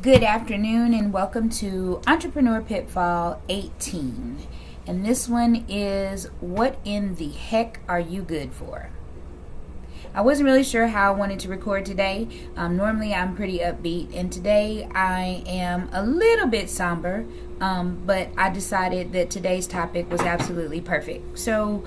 Good afternoon and welcome to Entrepreneur Pitfall 18. And this one is, what in the heck are you good for? I wasn't really sure how I wanted to record today. Normally I'm pretty upbeat, and today I am a little bit somber, but I decided that today's topic was absolutely perfect. So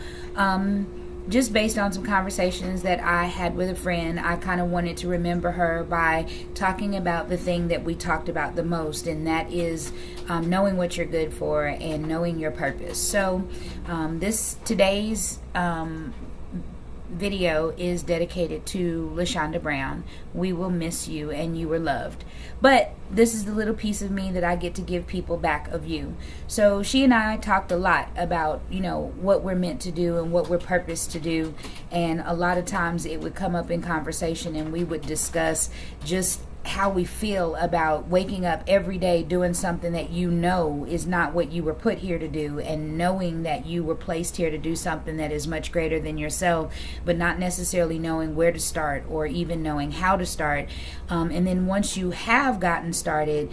just based on some conversations that I had with a friend, I kind of wanted to remember her by talking about the thing that we talked about the most, and that is knowing what you're good for and knowing your purpose. So today's video is dedicated to LaShonda Brown. We will miss you, and you were loved. But this is the little piece of me that I get to give people back of you. So she and I talked a lot about, what we're meant to do and what we're purposed to do. And a lot of times it would come up in conversation, and we would discuss just how we feel about waking up every day doing something that you know is not what you were put here to do, and knowing that you were placed here to do something that is much greater than yourself, but not necessarily knowing where to start or even knowing how to start. And then once you have gotten started,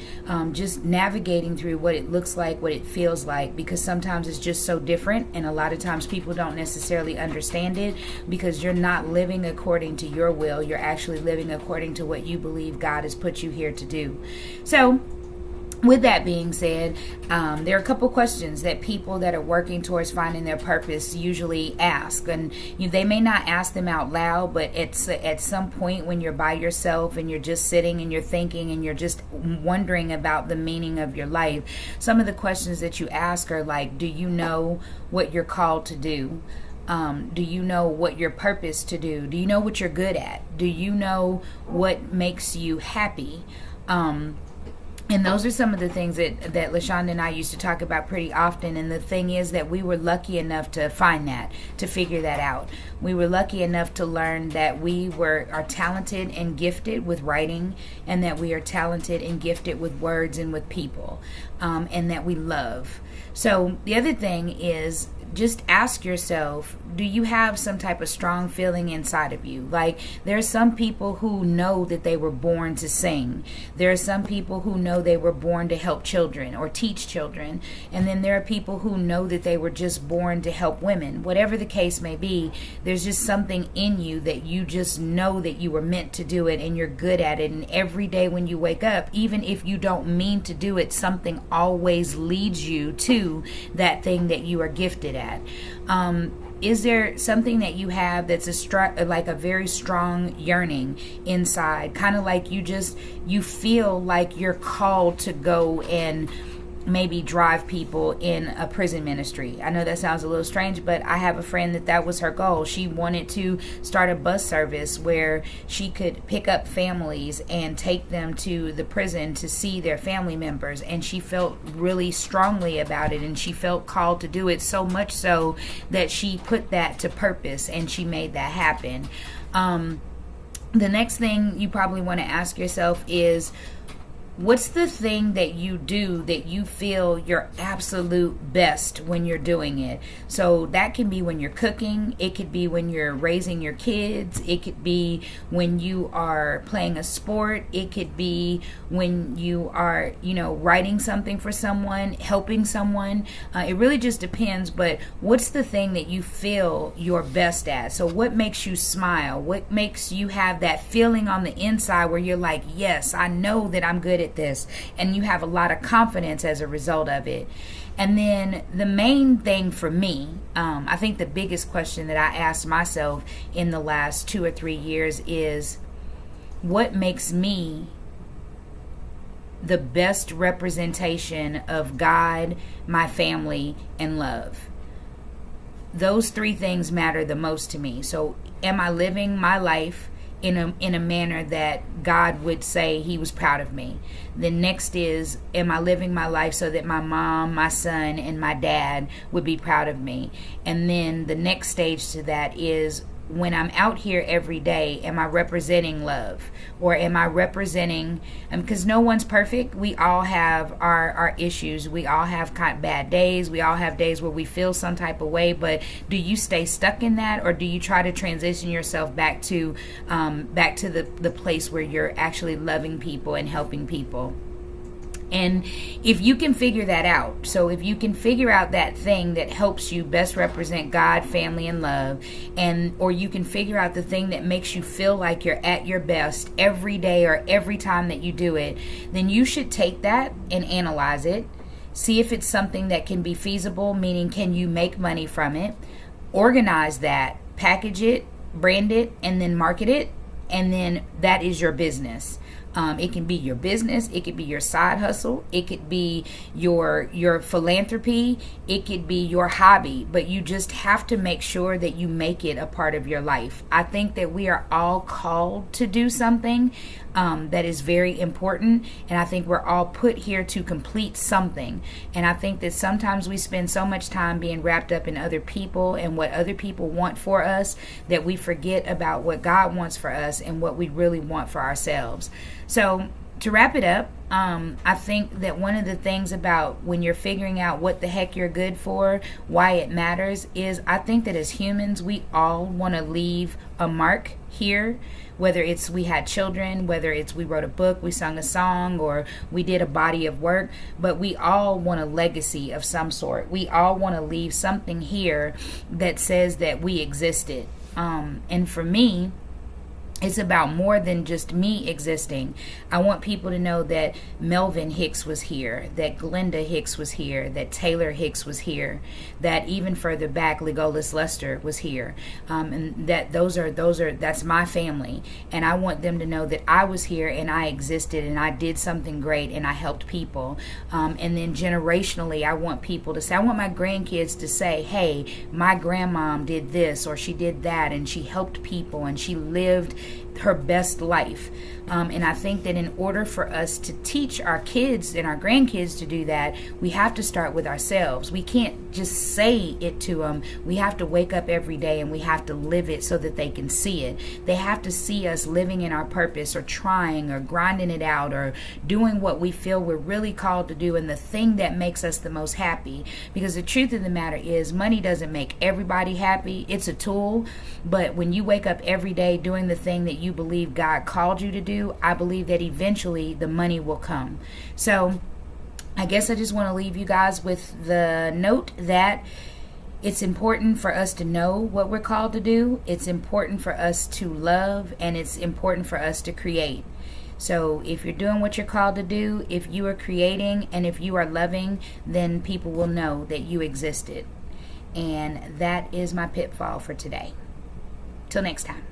just navigating through what it looks like, what it feels like, because sometimes it's just so different, and a lot of times people don't necessarily understand it because you're not living according to your will. You're actually living according to what you believe God has put you here to do. So with that being said, there are a couple questions that people that are working towards finding their purpose usually ask, and they may not ask them out loud, but at some point when you're by yourself and you're just sitting and you're thinking and you're just wondering about the meaning of your life, some of the questions that you ask are like, do you know what you're called to do? Do you know what your purpose to do? Do you know what you're good at? Do you know what makes you happy? And those are some of the things that LaShonda and I used to talk about pretty often. And the thing is that we were lucky enough to find that, to figure that out. We were lucky enough to learn that we are talented and gifted with writing, and that we are talented and gifted with words and with people, and that we love. So the other thing is, just ask yourself, do you have some type of strong feeling inside of you? Like, there are some people who know that they were born to sing. There are some people who know they were born to help children or teach children. And then there are people who know that they were just born to help women. Whatever the case may be, there's just something in you that you just know that you were meant to do it, and you're good at it. And every day when you wake up, even if you don't mean to do it, something always leads you to that thing that you are gifted at. Is there something that you have that's like a very strong yearning inside, kind of like you feel like you're called to go and maybe drive people in a prison ministry? I know that sounds a little strange, but I have a friend that was her goal. She wanted to start a bus service where she could pick up families and take them to the prison to see their family members, and she felt really strongly about it, and she felt called to do it, so much so that she put that to purpose and she made that happen. The next thing you probably want to ask yourself is, what's the thing that you do that you feel your absolute best when you're doing it? So that can be when you're cooking. It could be when you're raising your kids. It could be when you are playing a sport. It could be when you are, writing something for someone, helping someone. It really just depends, but what's the thing that you feel your best at? So what makes you smile? What makes you have that feeling on the inside where you're like, yes, I know that I'm good at this, and you have a lot of confidence as a result of it. And then the main thing for me, I think the biggest question that I asked myself in the last 2 or 3 years is, what makes me the best representation of God, my family, and love? Those 3 things matter the most to me. So am I living my life in a manner that God would say he was proud of me? The next is, am I living my life so that my mom, my son, and my dad would be proud of me? And then the next stage to that is, when I'm out here every day, am I representing love? Or am I representing, because no one's perfect. We all have our issues. We all have bad days. We all have days where we feel some type of way, but do you stay stuck in that, or do you try to transition yourself back to the place where you're actually loving people and helping people? And if you can figure that out, so if you can figure out that thing that helps you best represent God, family, and love, or you can figure out the thing that makes you feel like you're at your best every day or every time that you do it, then you should take that and analyze it. See if it's something that can be feasible, meaning can you make money from it? Organize that, package it, brand it, and then market it, and then that is your business. It can be your business, it could be your side hustle, it could be your philanthropy, it could be your hobby, but you just have to make sure that you make it a part of your life. I think that we are all called to do something that is very important, and I think we're all put here to complete something. And I think that sometimes we spend so much time being wrapped up in other people and what other people want for us that we forget about what God wants for us and what we really want for ourselves. So to wrap it up, I think that one of the things about when you're figuring out what the heck you're good for, why it matters, is I think that as humans, we all want to leave a mark here. Whether it's we had children, whether it's we wrote a book, we sung a song, or we did a body of work, but we all want a legacy of some sort. We all want to leave something here that says that we existed. And for me, it's about more than just me existing. I want people to know that Melvin Hicks was here, that Glenda Hicks was here, that Taylor Hicks was here, that even further back, Legolas Lester was here, and that that's my family. And I want them to know that I was here and I existed and I did something great and I helped people. And then generationally, I want people to say, I want my grandkids to say, hey, my grandmom did this or she did that and she helped people and she lived her best life. And I think that in order for us to teach our kids and our grandkids to do that, we have to start with ourselves. We can't just say it to them. We have to wake up every day and we have to live it so that they can see it. They have to see us living in our purpose or trying or grinding it out or doing what we feel we're really called to do and the thing that makes us the most happy. Because the truth of the matter is money doesn't make everybody happy. It's a tool. But when you wake up every day doing the thing that you believe God called you to do, I believe that eventually the money will come. So I guess I just want to leave you guys with the note that it's important for us to know what we're called to do. It's important for us to love, and it's important for us to create. So if you're doing what you're called to do, if you are creating, and if you are loving, then people will know that you existed. And that is my pitfall for today. Till next time.